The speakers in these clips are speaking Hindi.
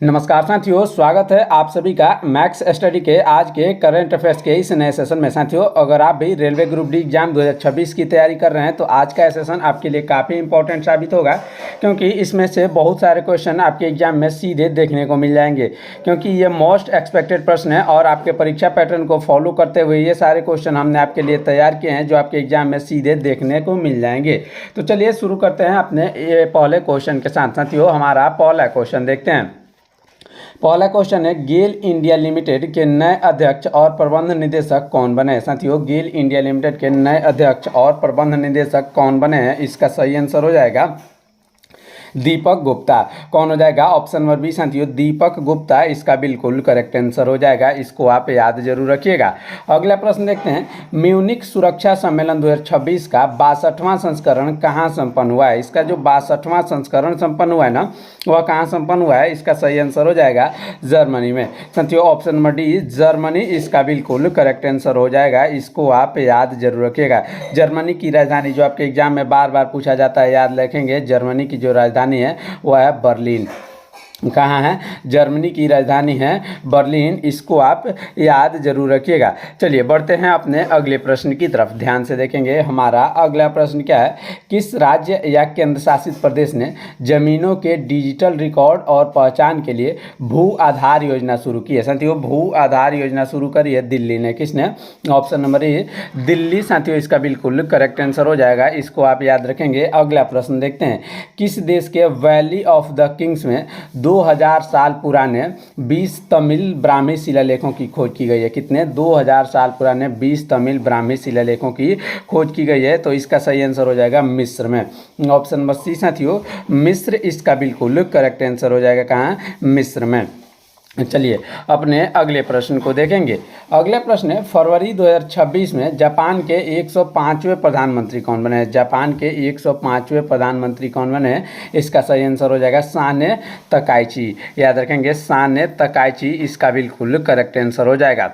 नमस्कार साथियों, स्वागत है आप सभी का मैक्स स्टडी के आज के करंट अफेयर्स के इस नए सेशन में। साथियों, अगर आप भी रेलवे ग्रुप डी एग्जाम 2026 की तैयारी कर रहे हैं तो आज का सेशन आपके लिए काफ़ी इंपॉर्टेंट साबित होगा, क्योंकि इसमें से बहुत सारे क्वेश्चन आपके एग्जाम में सीधे देखने को मिल जाएंगे। क्योंकि ये मोस्ट एक्सपेक्टेड प्रश्न है और आपके परीक्षा पैटर्न को फॉलो करते हुए ये सारे क्वेश्चन हमने आपके लिए तैयार किए हैं जो आपके एग्जाम में सीधे देखने को मिल जाएंगे। तो चलिए शुरू करते हैं अपने ये पहले क्वेश्चन के साथ। साथियों, हमारा पहला क्वेश्चन देखते हैं। पहला क्वेश्चन है, गेल इंडिया लिमिटेड के नए अध्यक्ष और प्रबंध निदेशक कौन बने। साथियों, गेल इंडिया लिमिटेड के नए अध्यक्ष और प्रबंध निदेशक कौन बने हैं, इसका सही आंसर हो जाएगा दीपक गुप्ता। कौन हो जाएगा? ऑप्शन नंबर बी साथियों, दीपक गुप्ता इसका बिल्कुल करेक्ट आंसर हो जाएगा। इसको आप याद जरूर रखिएगा। अगला प्रश्न देखते हैं, म्यूनिख सुरक्षा सम्मेलन 2026 का 62वां संस्करण कहाँ संपन्न हुआ है। इसका जो 62वां संस्करण संपन्न हुआ है ना, वह कहाँ संपन्न हुआ है, इसका सही आंसर हो जाएगा जर्मनी में। साथियों, ऑप्शन नंबर डी जर्मनी इसका बिल्कुल करेक्ट आंसर हो जाएगा। इसको आप याद जरूर रखिएगा। जर्मनी की राजधानी जो आपके एग्जाम में बार बार पूछा जाता है, याद रखेंगे। जर्मनी की जो राजधानी है वह है बर्लिन। कहाँ है? जर्मनी की राजधानी है बर्लिन। इसको आप याद जरूर रखिएगा। चलिए बढ़ते हैं अपने अगले प्रश्न की तरफ। ध्यान से देखेंगे। हमारा अगला प्रश्न क्या है, किस राज्य या केंद्र शासित प्रदेश ने जमीनों के डिजिटल रिकॉर्ड और पहचान के लिए भू आधार योजना शुरू की है। साथियों, भू आधार योजना शुरू करी है दिल्ली ने। किसने? Option number A Delhi. साथियों, इसका बिल्कुल करेक्ट आंसर हो जाएगा। इसको आप याद रखेंगे। अगला प्रश्न देखते हैं, किस देश के वैली ऑफ द किंग्स में 2000 साल पुराने 20 तमिल ब्राह्मी शिलालेखों की खोज की गई है। कितने? 2000 साल पुराने 20 तमिल ब्राह्मी शिलालेखों की खोज की गई है। तो इसका सही आंसर हो जाएगा मिस्र में। ऑप्शन नंबर सी साथियों, मिस्र इसका बिल्कुल करेक्ट आंसर हो जाएगा। कहाँ? मिस्र में। चलिए अपने अगले प्रश्न को देखेंगे। अगला प्रश्न है, फरवरी 2026 में जापान के 105वें प्रधानमंत्री कौन बने? जापान के 105वें प्रधानमंत्री कौन बने? इसका सही आंसर हो जाएगा साने तकाइची। याद रखेंगे, साने तकाइची इसका बिल्कुल करेक्ट आंसर हो जाएगा।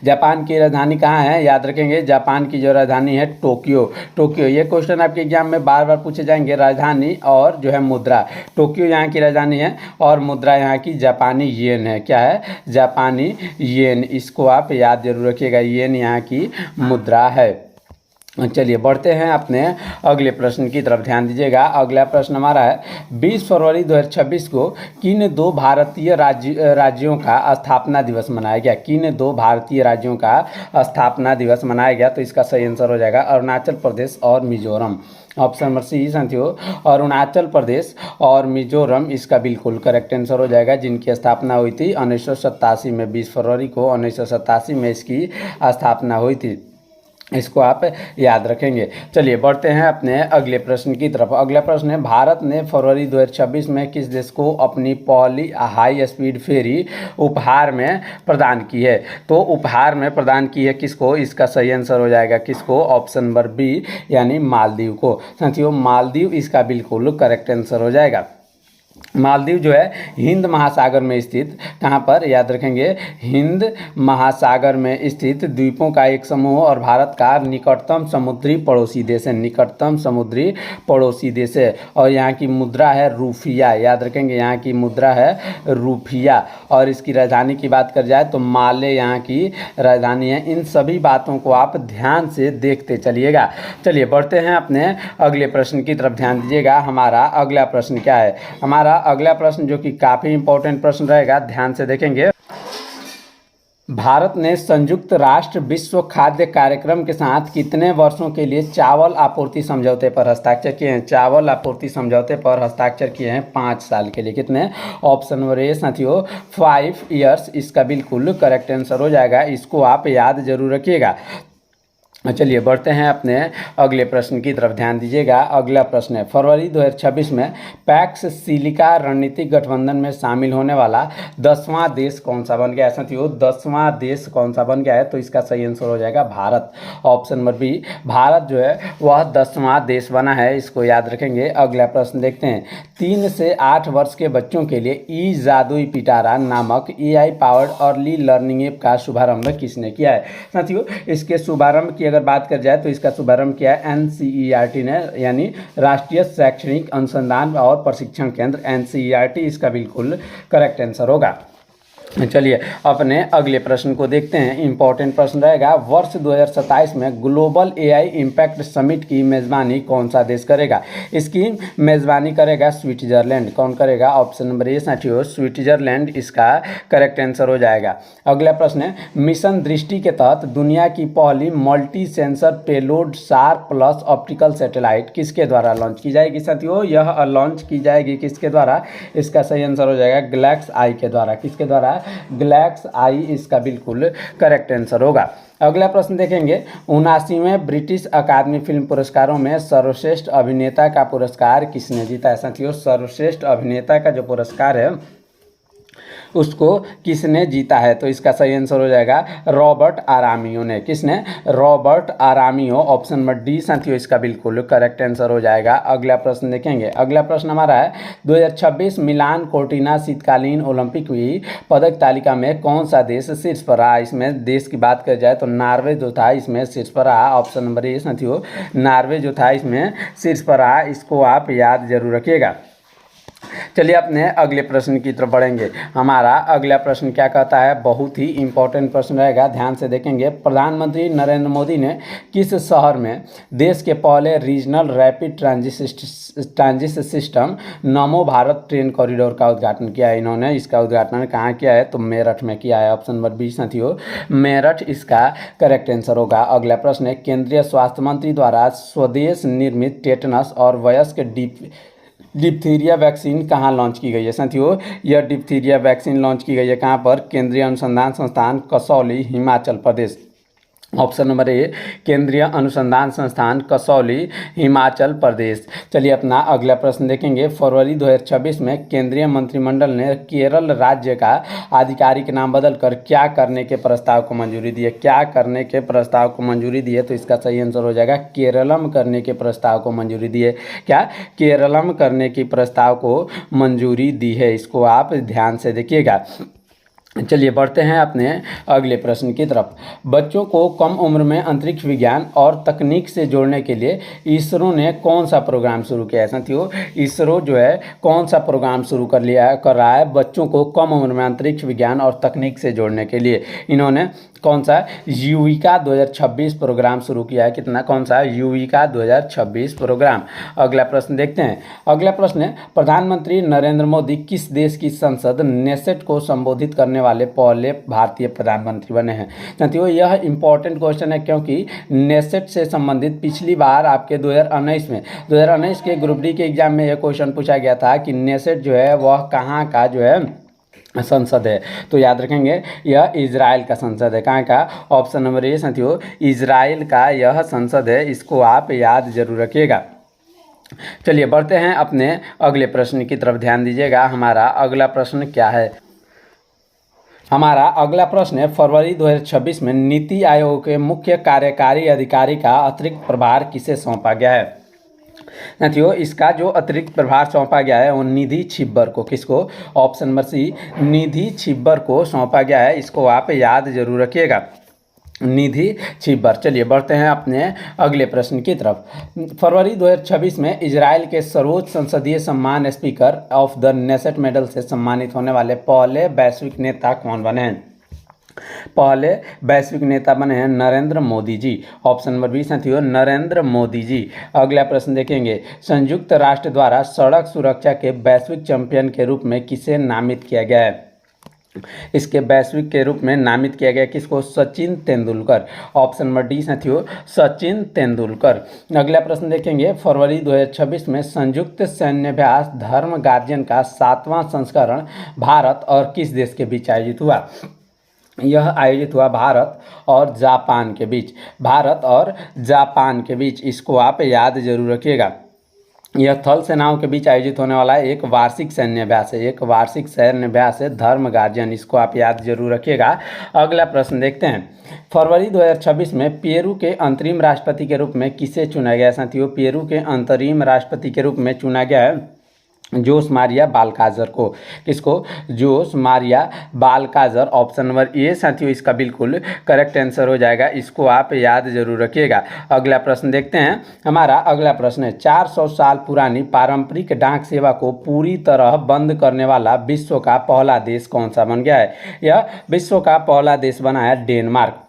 जापान की राजधानी कहाँ है? याद रखेंगे, जापान की जो राजधानी है टोक्यो। टोक्यो, ये क्वेश्चन आपके एग्जाम में बार बार पूछे जाएंगे। राजधानी और जो है मुद्रा। टोक्यो यहाँ की राजधानी है और मुद्रा यहाँ की जापानी येन है। क्या है? जापानी येन। इसको आप याद जरूर रखिएगा। येन यहाँ की मुद्रा है। चलिए बढ़ते हैं अपने अगले प्रश्न की तरफ। ध्यान दीजिएगा। अगला प्रश्न हमारा है, 20 फरवरी 2026 को किन दो भारतीय राज्यों का स्थापना दिवस मनाया गया? किन दो भारतीय राज्यों का स्थापना दिवस मनाया गया? तो इसका सही आंसर हो जाएगा अरुणाचल प्रदेश और मिजोरम। ऑप्शन नंबर सी साथियों, अरुणाचल प्रदेश और मिजोरम इसका बिल्कुल करेक्ट आंसर हो जाएगा, जिनकी स्थापना हुई थी 1987 में। 20 फरवरी को 1987 में इसकी स्थापना हुई थी। इसको आप याद रखेंगे। चलिए बढ़ते हैं अपने अगले प्रश्न की तरफ। अगला प्रश्न है, भारत ने फरवरी 2026 में किस देश को अपनी पहली हाई स्पीड फेरी उपहार में प्रदान की है? तो उपहार में प्रदान की है किसको? इसका सही आंसर हो जाएगा किसको? ऑप्शन नंबर बी यानी मालदीव को। साथियों, मालदीव इसका बिल्कुल करेक्ट आंसर हो जाएगा। मालदीव जो है हिंद महासागर में स्थित, कहाँ पर? याद रखेंगे, हिंद महासागर में स्थित द्वीपों का एक समूह और भारत का निकटतम समुद्री पड़ोसी देश है। निकटतम समुद्री पड़ोसी देश है। और यहाँ की मुद्रा है रूफिया। याद रखेंगे, यहाँ की मुद्रा है रूफिया। और इसकी राजधानी की बात कर जाए तो माले यहाँ की राजधानी है। इन सभी बातों को आप ध्यान से देखते चलिएगा। चलिए बढ़ते हैं अपने अगले प्रश्न की तरफ। ध्यान दीजिएगा। हमारा अगला प्रश्न क्या है? हमारा अगला प्रश्न जो कि काफी इंपॉर्टेंट प्रश्न रहेगा, ध्यान से देखेंगे। भारत ने संयुक्त राष्ट्र विश्व खाद्य कार्यक्रम के साथ कितने वर्षों के लिए चावल आपूर्ति समझौते पर हस्ताक्षर किए हैं? चावल आपूर्ति समझौते पर हस्ताक्षर किए हैं 5 साल के लिए। कितने? ऑप्शन नंबर ए साथियों 5 ईयर्स इसका बिल्कुल करेक्ट आंसर हो जाएगा। इसको आप याद जरूर रखिएगा। चलिए बढ़ते हैं अपने अगले प्रश्न की तरफ। ध्यान दीजिएगा। अगला प्रश्न है, फरवरी 2026 में पैक्स सिलिका रणनीतिक गठबंधन में शामिल होने वाला 10वां देश कौन सा बन गया है? साथियों, 10वां देश कौन सा बन गया है? तो इसका सही आंसर हो जाएगा Bharat. Option number B, Bharat जो है वह 10वां देश बना है। इसको याद रखेंगे। अगला प्रश्न देखते हैं, 3 से 8 वर्ष के बच्चों के लिए ई जादुई पिटारा नामक AI powered early learning app का शुभारंभ किसने किया है? साथियों, इसके शुभारंभ की अगर अगर बात कर जाए तो इसका शुभारंभ किया है NCERT ने, यानी राष्ट्रीय शैक्षणिक अनुसंधान और प्रशिक्षण केंद्र NCERT इसका बिल्कुल करेक्ट आंसर होगा। चलिए अपने अगले प्रश्न को देखते हैं। इंपॉर्टेंट प्रश्न रहेगा, वर्ष 2027 में ग्लोबल AI इम्पैक्ट समिट की मेजबानी कौन सा देश करेगा? इसकी मेजबानी करेगा स्विट्जरलैंड। कौन करेगा? ऑप्शन नंबर ए साथियों स्विट्जरलैंड इसका करेक्ट आंसर हो जाएगा। अगला प्रश्न है, मिशन दृष्टि के तहत दुनिया की पहली multi sensor payload SAR plus optical satellite किसके द्वारा लॉन्च की जाएगी साथियों? यह लॉन्च की जाएगी किसके द्वारा? इसका सही आंसर हो जाएगा गैलेक्स आई के द्वारा। किसके द्वारा? गैलेक्स आई इसका बिल्कुल करेक्ट आंसर होगा। अगला प्रश्न देखेंगे, 79वें ब्रिटिश अकादमी फिल्म पुरस्कारों में सर्वश्रेष्ठ अभिनेता का पुरस्कार किसने जीता है साथियों? सर्वश्रेष्ठ अभिनेता का जो पुरस्कार है उसको किसने जीता है? तो इसका सही आंसर हो जाएगा रॉबर्ट आरामियो ने। किसने? रॉबर्ट आरामियो। ऑप्शन नंबर डी साथियों इसका बिल्कुल करेक्ट आंसर हो जाएगा। अगला प्रश्न देखेंगे। अगला प्रश्न हमारा है, 2026 मिलान कोर्टिना शीतकालीन ओलंपिक की पदक तालिका में कौन सा देश शीर्ष पर रहा? इसमें देश की बात कर जाए तो नॉर्वे जो था इसमें शीर्ष पर रहा। ऑप्शन नंबर ए साथियों नॉर्वे जो था इसमें शीर्ष पर रहा। इसको आप याद जरूर रखिएगा। चलिए अपने अगले प्रश्न की तरफ बढ़ेंगे। हमारा अगला प्रश्न क्या कहता है? बहुत ही इंपॉर्टेंट प्रश्न रहेगा, ध्यान से देखेंगे। प्रधानमंत्री नरेंद्र मोदी ने किस शहर में देश के पहले रीजनल रैपिड ट्रांजिट सिस्टम नमो भारत ट्रेन कॉरिडोर का उद्घाटन किया है? इन्होंने इसका उद्घाटन कहाँ किया है? तो मेरठ में किया है। ऑप्शन नंबर बी साथियों मेरठ इसका करेक्ट आंसर होगा। अगला प्रश्न है, केंद्रीय स्वास्थ्य मंत्री द्वारा स्वदेश निर्मित टेटनस और वयस्क डिप्थीरिया वैक्सीन कहाँ लॉन्च की गई है साथियों? यह डिप्थीरिया वैक्सीन लॉन्च की गई है कहाँ पर? केंद्रीय अनुसंधान संस्थान Kasauli Himachal Pradesh. Option number A केंद्रीय अनुसंधान संस्थान कसौली हिमाचल प्रदेश। चलिए अपना अगला प्रश्न देखेंगे। फरवरी 2026 में केंद्रीय मंत्रिमंडल ने केरल राज्य का आधिकारिक नाम बदलकर क्या करने के प्रस्ताव को मंजूरी दी है? क्या करने के प्रस्ताव को मंजूरी दी है? तो इसका सही आंसर हो जाएगा केरलम करने के प्रस्ताव को मंजूरी दी है। क्या? केरलम करने की प्रस्ताव को मंजूरी दी है। इसको आप ध्यान से देखिएगा। चलिए बढ़ते हैं अपने अगले प्रश्न की तरफ। बच्चों को कम उम्र में अंतरिक्ष विज्ञान और तकनीक से जोड़ने के लिए इसरो ने कौन सा प्रोग्राम शुरू किया है साथियों? इसरो जो है कौन सा प्रोग्राम शुरू कर रहा है बच्चों को कम उम्र में अंतरिक्ष विज्ञान और तकनीक से जोड़ने के लिए? इन्होंने कौन सा? युविका 2026 प्रोग्राम शुरू किया है। कितना? कौन सा? युविका 2026 प्रोग्राम। अगला प्रश्न देखते हैं। अगला प्रश्न है, प्रधानमंत्री नरेंद्र मोदी किस देश की संसद नेसेट को संबोधित करने वाले पहले भारतीय प्रधानमंत्री बने हैं साथियों? यह इंपॉर्टेंट क्वेश्चन है क्योंकि नेसेट से संबंधित पिछली बार आपके 2019 के ग्रुप डी के एग्जाम में यह क्वेश्चन पूछा गया था कि नेसेट जो है वह कहाँ का जो है संसद है? तो याद रखेंगे यह इजराइल का संसद है। कहाँ का? ऑप्शन नंबर ए साथियों इजराइल का यह संसद है। इसको आप याद जरूर रखिएगा। चलिए बढ़ते हैं अपने अगले प्रश्न की तरफ, ध्यान दीजिएगा। हमारा अगला प्रश्न क्या है? हमारा अगला प्रश्न है, फरवरी 2026 में नीति आयोग के मुख्य कार्यकारी अधिकारी का अतिरिक्त प्रभार किसे सौंपा गया है साथियों? इसका जो अतिरिक्त प्रभार सौंपा गया है वो निधि छिब्बर को। किसको? ऑप्शन नंबर सी निधि छिब्बर को सौंपा गया है। इसको आप याद जरूर रखिएगा, निधि छिब्बर। चलिए बढ़ते हैं अपने अगले प्रश्न की तरफ। फरवरी 2026 में इजराइल के सर्वोच्च संसदीय सम्मान speaker of the Knesset medal से सम्मानित होने वाले पहले वैश्विक नेता कौन बने हैं? पहले वैश्विक नेता बने हैं Narendra Modi ji. Option number B साथियों नरेंद्र मोदी जी। अगला प्रश्न देखेंगे। संयुक्त राष्ट्र द्वारा सड़क सुरक्षा के वैश्विक चैंपियन के रूप में किसे नामित किया गया है? इसके वैश्विक के रूप में नामित किया गया किसको? Sachin Tendulkar. Option number D साथियों सचिन तेंदुलकर। अगला प्रश्न देखेंगे। फरवरी 2026 में संयुक्त सैन्याभ्यास धर्म गार्जियन का 7वां संस्करण भारत और किस देश के बीच आयोजित हुआ? यह आयोजित हुआ भारत और जापान के बीच। भारत और जापान के बीच। इसको आप याद जरूर रखिएगा। यह थल सेनाओं के बीच आयोजित होने वाला एक वार्षिक सैन्याभ्यास है। एक वार्षिक सैन्याभ्यास है धर्म गार्जियन। इसको आप याद जरूर रखिएगा। अगला प्रश्न देखते हैं। फरवरी 2026 में पेरू के अंतरिम राष्ट्रपति के रूप में किसे चुना गया साथियों? पेरू के अंतरिम राष्ट्रपति के रूप में चुना गया है जोस मारिया बालकाजर को। किसको? जोस मारिया बालकाजर। ऑप्शन नंबर ए साथियों इसका बिल्कुल करेक्ट आंसर हो जाएगा, इसको आप याद जरूर रखिएगा। अगला प्रश्न देखते हैं। हमारा अगला प्रश्न है, 400 साल पुरानी पारंपरिक डाक सेवा को पूरी तरह बंद करने वाला विश्व का पहला देश कौन सा बन गया है? यह विश्व का पहला देश बना है डेनमार्क।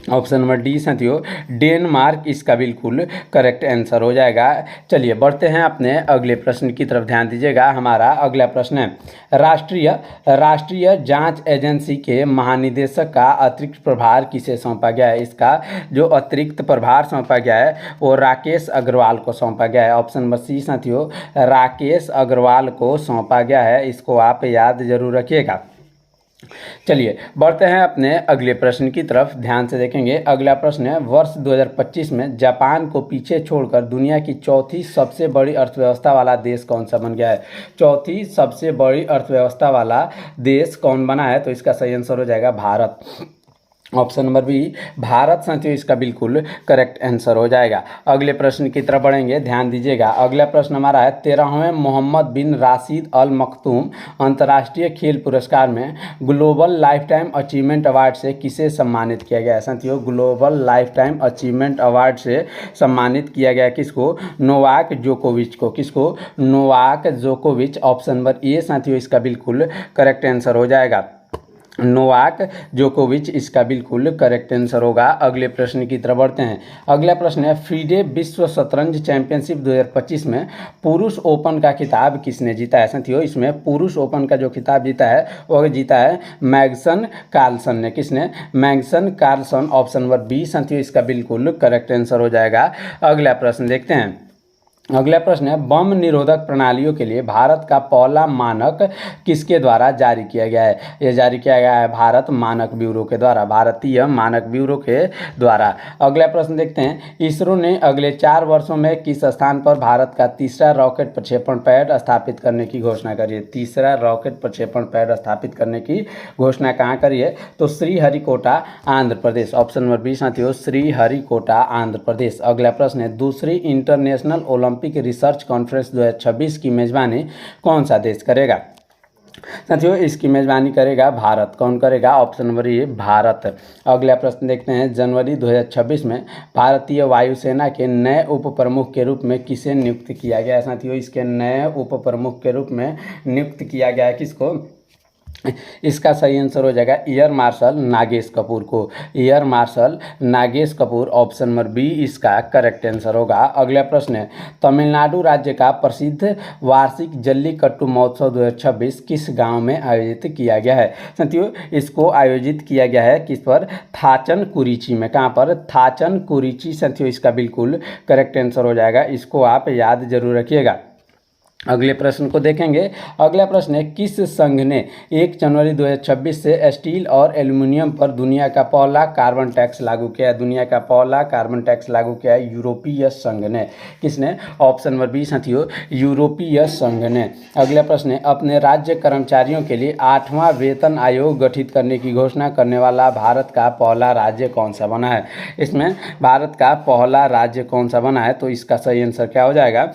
ऑप्शन नंबर डी साथियों डेनमार्क इसका बिल्कुल करेक्ट आंसर हो जाएगा। चलिए बढ़ते हैं अपने अगले प्रश्न की तरफ, ध्यान दीजिएगा। हमारा अगला प्रश्न है, राष्ट्रीय जांच एजेंसी के महानिदेशक का अतिरिक्त प्रभार किसे सौंपा गया है? इसका जो अतिरिक्त प्रभार सौंपा गया है वो राकेश अग्रवाल को सौंपा गया है। ऑप्शन नंबर सी साथियों राकेश अग्रवाल को सौंपा गया है, इसको आप याद जरूर रखिएगा। चलिए बढ़ते हैं अपने अगले प्रश्न की तरफ, ध्यान से देखेंगे। अगला प्रश्न है, वर्ष 2025 में जापान को पीछे छोड़कर दुनिया की चौथी सबसे बड़ी अर्थव्यवस्था वाला देश कौन सा बन गया है? चौथी सबसे बड़ी अर्थव्यवस्था वाला देश कौन बना है? तो इसका सही आंसर हो जाएगा Bharat. Option number B Bharat साथियों इसका बिल्कुल करेक्ट आंसर हो जाएगा। अगले प्रश्न की तरफ बढ़ेंगे, ध्यान दीजिएगा। अगला प्रश्न हमारा है, 13वें मोहम्मद बिन राशिद अल मखतूम अंतर्राष्ट्रीय खेल पुरस्कार में global life time achievement award से किसे सम्मानित किया गया है? साथियों global life time achievement award से सम्मानित किया गया किसको? नोवाक जोकोविच को। किसको? नोवाक जोकोविच। ऑप्शन नंबर ए साथियों इसका बिल्कुल करेक्ट आंसर हो जाएगा, नोवाक जोकोविच इसका बिल्कुल करेक्ट आंसर होगा। अगले प्रश्न की तरफ बढ़ते हैं। अगला प्रश्न है, FIDE विश्व शतरंज चैंपियनशिप 2025 में पुरुष ओपन का खिताब किसने जीता है? साथियों इसमें पुरुष ओपन का जो खिताब जीता है वो जीता है मैग्सन कार्लसन ने। किसने? मैग्सन कार्लसन। ऑप्शन नंबर बी साथियों इसका बिल्कुल करेक्ट आंसर हो जाएगा। अगला प्रश्न देखते हैं। अगला प्रश्न है, बम निरोधक प्रणालियों के लिए भारत का पहला मानक किसके द्वारा जारी किया गया है? यह जारी किया गया है भारत मानक ब्यूरो के द्वारा, भारतीय मानक ब्यूरो के द्वारा। अगला प्रश्न देखते हैं, इसरो ने अगले 4 वर्षों में किस स्थान पर भारत का तीसरा रॉकेट प्रक्षेपण पैड स्थापित करने की घोषणा करी है? तीसरा रॉकेट प्रक्षेपण पैड स्थापित करने की घोषणा कहाँ करी है? तो Sriharikota Andhra Pradesh. Option number B साथियों श्रीहरिकोटा आंध्र प्रदेश। अगला प्रश्न है, दूसरी इंटरनेशनल ओलंपिक रिसर्च कॉन्फ्रेंस 2026 की मेजबानी कौन सा देश करेगा? साथियों इसकी मेजबानी करेगा भारत। कौन करेगा? Option number A Bharat. अगला प्रश्न देखते हैं, जनवरी 2026 में भारतीय वायुसेना के नए उप प्रमुख के रूप में किसे नियुक्त किया गया है? साथियों इसके नए उप प्रमुख के रूप में नियुक्त किया गया है किसको? इसका सही आंसर हो जाएगा एयर मार्शल नागेश कपूर को। Air marshal Nagesh Kapoor. Option number B इसका करेक्ट आंसर होगा। अगला प्रश्न है, तमिलनाडु राज्य का प्रसिद्ध वार्षिक जल्लीकट्टू महोत्सव 2026 किस गांव में आयोजित किया गया है? साथियों इसको आयोजित किया गया है किस पर? थाचन कुरिची में। कहाँ पर? थाचन कुरिची। साथियों इसका बिल्कुल करेक्ट आंसर हो जाएगा, इसको आप याद जरूर रखिएगा। अगले प्रश्न को देखेंगे। अगला प्रश्न है, किस संघ ने 1 जनवरी 2026 से स्टील और एल्युमिनियम पर दुनिया का पहला कार्बन टैक्स लागू किया है? दुनिया का पहला कार्बन टैक्स लागू किया है यूरोपीय संघ ने। किसने? ऑप्शन नंबर बी साथियों यूरोपीय संघ ने। अगला प्रश्न है, अपने राज्य कर्मचारियों के लिए 8वां वेतन आयोग गठित करने की घोषणा करने वाला भारत का पहला राज्य कौन सा बना है? इसमें भारत का पहला राज्य कौन सा बना है? तो इसका सही आंसर क्या हो जाएगा?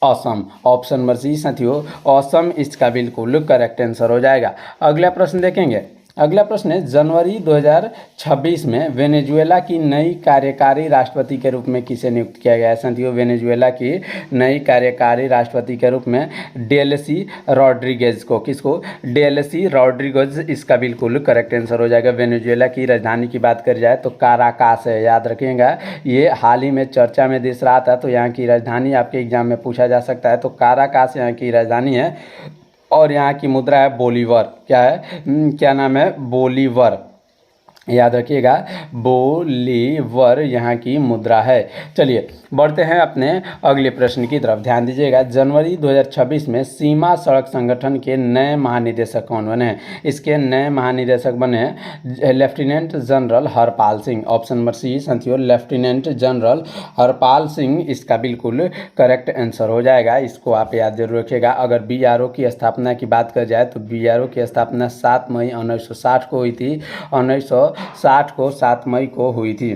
असम। ऑप्शन नंबर सी साथियों असम इसका बिल्कुल करेक्ट आंसर हो जाएगा। अगला प्रश्न देखेंगे। अगला प्रश्न है, जनवरी 2026 में वेनेजुएला की नई कार्यकारी राष्ट्रपति के रूप में किसे नियुक्त किया गया है? साथियों वेनेजुएला की नई कार्यकारी राष्ट्रपति के रूप में डेल्सी रॉड्रिगेज को। किसको? डेल्सी रॉड्रिगेज इसका बिल्कुल करेक्ट आंसर हो जाएगा। वेनेजुएला की राजधानी की बात करी जाए तो काराकास है, याद रखिएगा। ये हाल ही में चर्चा में देश रहा था, तो यहाँ की राजधानी आपके एग्जाम में पूछा जा सकता है। तो काराकास यहाँ की राजधानी है और यहाँ की मुद्रा है बोलीवर। क्या है? क्या नाम है? बोलीवर। याद रखिएगा बोलीवर यहाँ की मुद्रा है। चलिए बढ़ते हैं अपने अगले प्रश्न की तरफ, ध्यान दीजिएगा। जनवरी 2026 में सीमा सड़क संगठन के नए महानिदेशक कौन बने हैं? इसके नए महानिदेशक बने हैं lieutenant general Harpal Singh. Option number C साथियों लेफ्टिनेंट जनरल हरपाल सिंह इसका बिल्कुल करेक्ट आंसर हो जाएगा, इसको आप याद जरूर रखिएगा। अगर BRO की स्थापना की बात कर जाए तो BRO की स्थापना 7 मई 1960 को हुई थी। 1960 को 7 मई को हुई थी।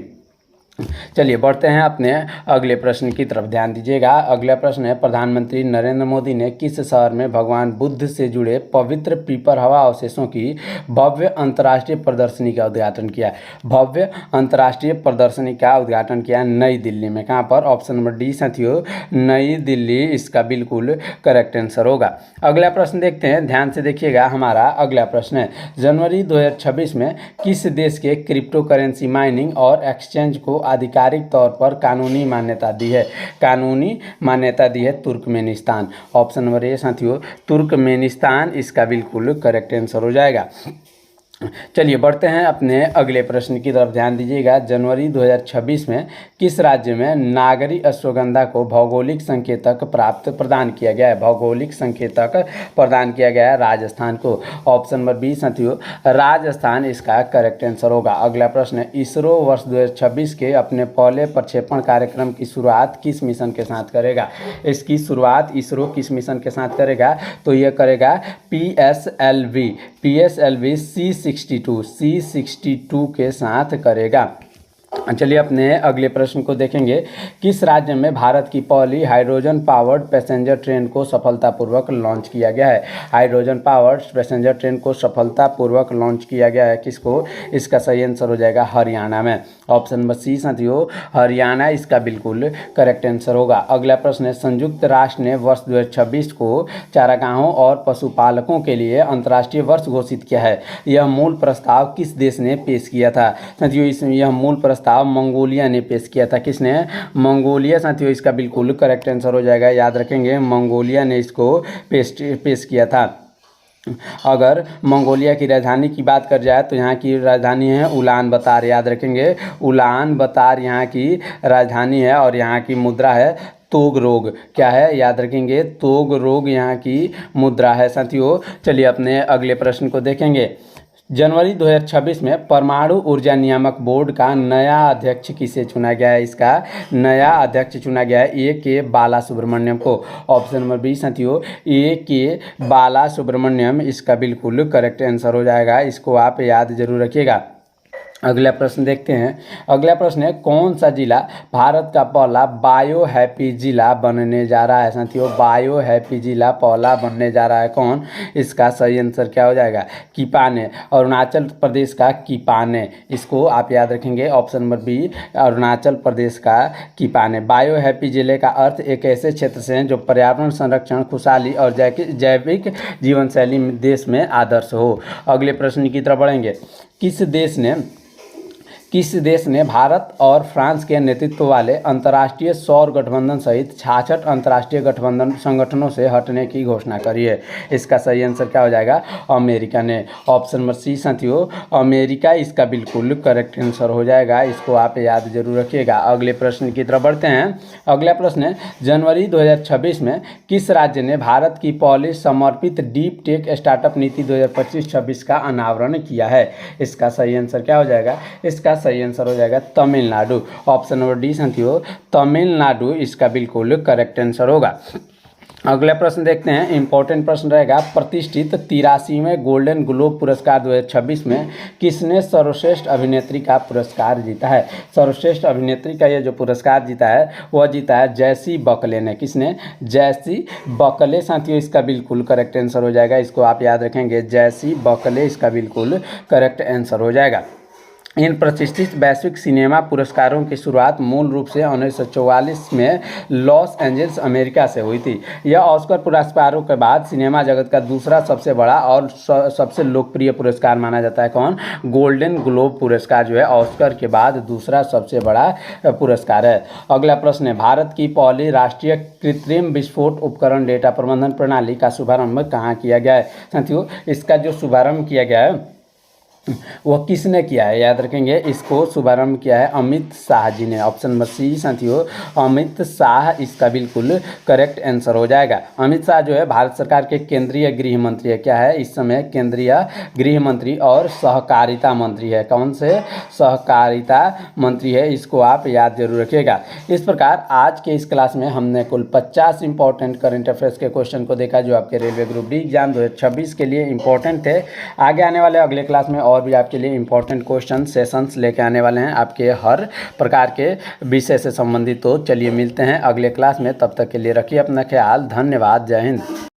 चलिए बढ़ते हैं अपने अगले प्रश्न की तरफ, ध्यान दीजिएगा। अगला प्रश्न है, प्रधानमंत्री नरेंद्र मोदी ने किस शहर में भगवान बुद्ध से जुड़े पवित्र पीपर हवा अवशेषों की भव्य अंतर्राष्ट्रीय प्रदर्शनी का उद्घाटन किया? भव्य अंतर्राष्ट्रीय प्रदर्शनी का उद्घाटन किया नई दिल्ली में। कहाँ पर? ऑप्शन नंबर डी साथियों, नई दिल्ली इसका बिल्कुल करेक्ट आंसर होगा। अगला प्रश्न देखते हैं, ध्यान से देखिएगा। हमारा अगला प्रश्न है, जनवरी 2026 में किस देश के क्रिप्टो करेंसी माइनिंग और एक्सचेंज को आधिकारिक तौर पर कानूनी मान्यता दी है? कानूनी मान्यता दी है तुर्कमेनिस्तान। ऑप्शन नंबर ए साथियों, तुर्कमेनिस्तान इसका बिल्कुल करेक्ट आंसर हो जाएगा। चलिए बढ़ते हैं अपने अगले प्रश्न की तरफ, ध्यान दीजिएगा। जनवरी 2026 में किस राज्य में नागरी अश्वगंधा को भौगोलिक संकेतक प्रदान किया गया है? भौगोलिक संकेतक प्रदान किया गया है राजस्थान को। ऑप्शन नंबर बी साथियों, राजस्थान इसका करेक्ट आंसर होगा। अगला प्रश्न है, इसरो वर्ष 2026 के अपने पहले प्रक्षेपण कार्यक्रम की शुरुआत किस मिशन के साथ करेगा? इसकी शुरुआत इसरो किस मिशन के साथ करेगा? तो यह करेगा PSLV C62 के साथ करेगा। चलिए अपने अगले प्रश्न को देखेंगे। किस राज्य में भारत की पहली हाइड्रोजन पावर्ड पैसेंजर ट्रेन को सफलतापूर्वक लॉन्च किया गया है? हाइड्रोजन पावर्ड पैसेंजर ट्रेन को सफलतापूर्वक लॉन्च किया गया है किसको? इसका सही आंसर हो जाएगा हरियाणा में। ऑप्शन नंबर सी साथियों, हरियाणा इसका बिल्कुल करेक्ट आंसर होगा। अगला प्रश्न है, संयुक्त राष्ट्र ने वर्ष 2026 को चारागाहों और पशुपालकों के लिए अंतर्राष्ट्रीय वर्ष घोषित किया है। यह मूल प्रस्ताव किस देश ने पेश किया था? साथियों यह मूल प्रस्ताव मंगोलिया ने पेश किया था। किसने? मंगोलिया साथियों इसका बिल्कुल करेक्ट आंसर हो जाएगा। याद रखेंगे, मंगोलिया ने इसको पेश किया था। अगर मंगोलिया की राजधानी की बात कर जाए तो यहाँ की राजधानी है उलान बतार। याद रखेंगे, उलान बतार यहाँ की राजधानी है और यहाँ की मुद्रा है तोगरोग। क्या है? याद रखेंगे, तोगरोग यहाँ की मुद्रा है साथियों। चलिए अपने अगले प्रश्न को देखेंगे। जनवरी 2026 में परमाणु ऊर्जा नियामक बोर्ड का नया अध्यक्ष किसे चुना गया है? इसका नया अध्यक्ष चुना गया है ए के बाला सुब्रमण्यम को। ऑप्शन नंबर बी साथियों, ए के बाला सुब्रमण्यम इसका बिल्कुल करेक्ट आंसर हो जाएगा। इसको आप याद जरूर रखिएगा। अगला प्रश्न देखते हैं। अगला प्रश्न है, कौन सा जिला भारत का पहला बायो हैप्पी जिला बनने जा रहा है? साथियों बायो हैप्पी जिला पहला बनने जा रहा है कौन? इसका सही आंसर क्या हो जाएगा? किपाने, अरुणाचल प्रदेश का किपाने। इसको आप याद रखेंगे। Option number B, Arunachal Pradesh का किपाने। बायो हैप्पी जिले का अर्थ एक ऐसे क्षेत्र से है जो पर्यावरण संरक्षण, खुशहाली और जैविक जीवन शैली देश में आदर्श हो। अगले प्रश्न की तरफ बढ़ेंगे। किस देश ने भारत और फ्रांस के नेतृत्व वाले अंतर्राष्ट्रीय सौर गठबंधन सहित 66 अंतर्राष्ट्रीय गठबंधन संगठनों से हटने की घोषणा करी है? इसका सही आंसर क्या हो जाएगा? अमेरिका ने। ऑप्शन नंबर सी साथियों, अमेरिका इसका बिल्कुल करेक्ट आंसर हो जाएगा। इसको आप याद जरूर रखिएगा। अगले प्रश्न की तरफ बढ़ते हैं। अगला प्रश्न है, जनवरी 2026 में किस राज्य ने भारत की पहली समर्पित डीप टेक स्टार्टअप नीति 2025-26 का अनावरण किया है? इसका सही आंसर क्या हो जाएगा? इसका सही आंसर हो जाएगा तमिलनाडु। ऑप्शन नंबर डी साथियों, तमिलनाडु इसका बिल्कुल करेक्ट आंसर होगा। अगला प्रश्न देखते हैं, इंपॉर्टेंट प्रश्न रहेगा। प्रतिष्ठित 83वें गोल्डन ग्लोब पुरस्कार 2026 में किसने सर्वश्रेष्ठ अभिनेत्री का पुरस्कार जीता है? सर्वश्रेष्ठ अभिनेत्री का ये जो पुरस्कार जीता है वह जीता है जैसी बकले ने। किसने? जैसी बकले साथियों इसका बिल्कुल करेक्ट आंसर हो जाएगा। इसको आप याद रखेंगे, जैसी बकले इसका बिल्कुल करेक्ट आंसर हो जाएगा। इन प्रतिष्ठित वैश्विक सिनेमा पुरस्कारों की शुरुआत मूल रूप से 1944 में लॉस एंजल्स अमेरिका से हुई थी। यह ऑस्कर पुरस्कारों के बाद सिनेमा जगत का दूसरा सबसे बड़ा और सबसे लोकप्रिय पुरस्कार माना जाता है। कौन? गोल्डन ग्लोब पुरस्कार जो है ऑस्कर के बाद दूसरा सबसे बड़ा पुरस्कार है। अगला प्रश्न है, भारत की पहली राष्ट्रीय कृत्रिम विस्फोट उपकरण डेटा प्रबंधन प्रणाली का शुभारंभ कहाँ किया गया है? साथियों इसका जो शुभारंभ किया गया है वह किसने किया है? याद रखेंगे, इसको शुभारंभ किया है अमित शाह जी ने। ऑप्शन नंबर सी साथियों, अमित शाह इसका बिल्कुल करेक्ट आंसर हो जाएगा। अमित शाह जो है भारत सरकार के केंद्रीय गृह मंत्री है। क्या है? इस समय केंद्रीय गृह मंत्री और सहकारिता मंत्री है। कौन से? सहकारिता मंत्री है। इसको आप याद जरूर रखिएगा। इस प्रकार आज के इस क्लास में हमने कुल 50 इंपॉर्टेंट करंट अफेयर्स के क्वेश्चन को देखा जो आपके रेलवे ग्रुप डी एग्जाम 2026 के लिए इंपॉर्टेंट थे। आगे आने वाले अगले क्लास में और और भी आपके लिए इंपॉर्टेंट क्वेश्चन सेशंस लेके आने वाले हैं आपके हर प्रकार के विषय से संबंधित। तो चलिए मिलते हैं अगले क्लास में, तब तक के लिए रखिए अपना ख्याल। धन्यवाद। जय हिंद।